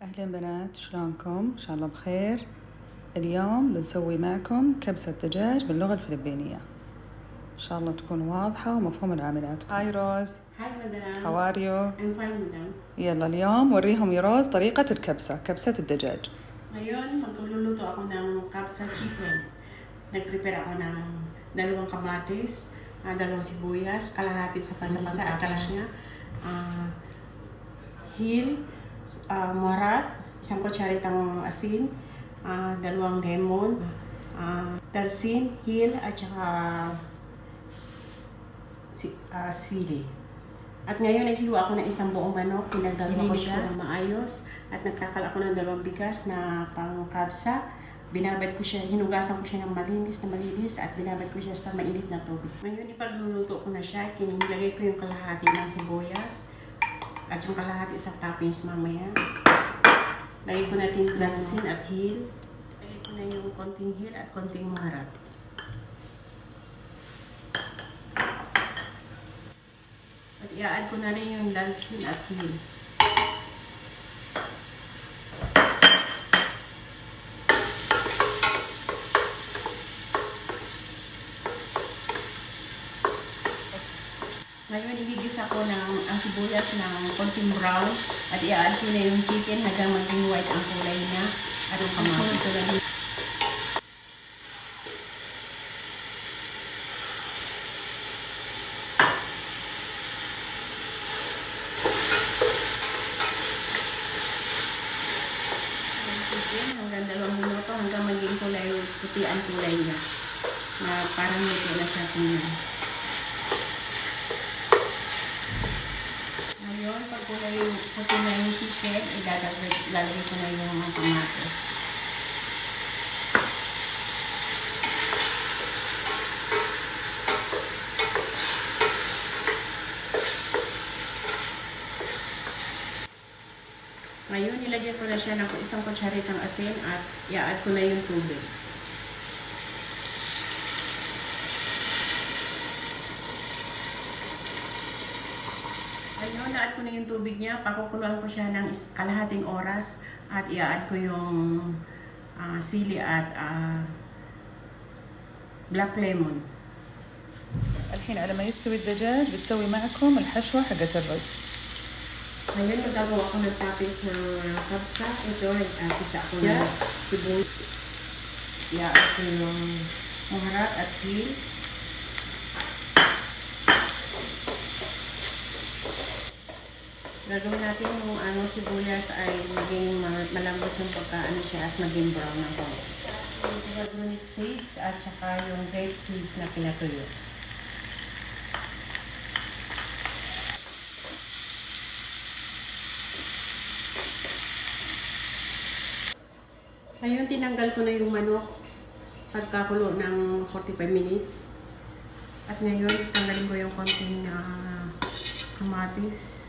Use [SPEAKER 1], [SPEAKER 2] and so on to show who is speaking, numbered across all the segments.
[SPEAKER 1] أهلين بنات، شلونكم؟ إن شاء الله بخير. اليوم بنسوي معكم كبسة دجاج باللغة الفلبينية. إن شاء الله تكون واضحة ومفهوم لعاملاتكم. هاي روز.
[SPEAKER 2] Hi madam.
[SPEAKER 1] How are you?
[SPEAKER 2] I'm fine madam.
[SPEAKER 1] يلا اليوم وريهم يا روز طريقة الكبسة، كبسة الدجاج.
[SPEAKER 2] Ngayon, magluluto ako ng kapsa chicken. Nag-prepare ako ng 2 kamatis, 2 sibuyas, kalahati sa pangkalash niya, hil, morat, 1 kutsaritang asin, 2 lemon, tarsin, hil, at saka sili. At ngayon, naghilo ako ng 1 buong manok, pinagdalo ko siya ng maayos, at nagtakal ako ng 2 bigas na pang-kabsa. Binabad ko siya, hinugasan ko siya ng malinis, at binabad ko siya sa mainit na tubig. Ngayon, ipagluluto ko na siya, kinilagay ko yung kalahati ng sibuyas, at yung kalahati sa toppings mamaya. Lagay ko natin tarsin at hil. Lagay ko na yung konting hil at konting maharat. At i-add ko na rin yung dalsin at hil. Ngayon, igigisa ko ng ang sibuyas ng konting brown at i-add ko na yung chicken hanggang maging white ang kulay niya at yung kamatis. Hanggang 2 minuto hanggang maging kulay, puti ang kulay niya na parang luto na siya tingnan. Ngayon, pag kulay puti na yung chicken, ilalagay ko na yung mga kamatis. Ngayon, ilagay ko na siya ng 1 kutsaritang asin at i-add ko na yung tubig. Ngayon, na-add ko na yung tubig niya. Pakukuluan ko siya ng kalahating oras at i-add ko yung sili at black lemon.
[SPEAKER 1] الحين على ما يستوي الدجاج بتسوي معكم الحشوة حقت الرز.
[SPEAKER 2] Ngayon, magagawa ko ng toppings ng kapsa. Ito, nag-agisa ko ng sibuyas. I-add ko yung maharat at hil. Gagawin natin yung sibuyas ay maging malambot yung pagkaano siya at maging brown na po. Yung pomegranate seeds at saka yung grape seeds na pinatuyo. Ngayon, tinanggal ko na yung manok pagkakulo ng 45 minutes. At ngayon, tanggalin ko yung konting kamatis.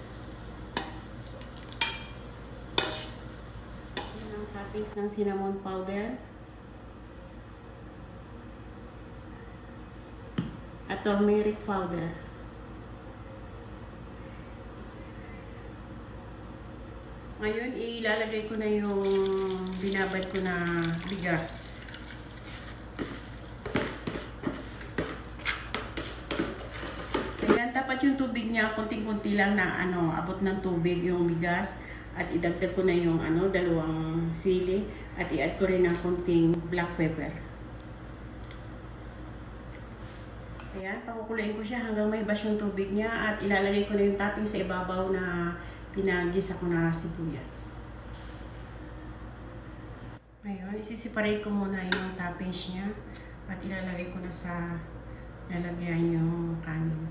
[SPEAKER 2] Yan ang toppings ng cinnamon powder. At turmeric powder. Ngayon, ilalagay ko na yung binabad ko na bigas. Ayan, tapat yung tubig niya, konting-konti lang na abot ng tubig yung bigas. At idagdag ko na yung 2 sili at i-add ko rin ng konting black pepper. Ayan, pakukulayin ko siya hanggang mahibas yung tubig niya at ilalagay ko na yung topping sa ibabaw na pinagisa ko na sibuyas. Ngayon, isi-separate ko muna yung toppings niya at ilalagay ko na sa lalagyan yung kanin.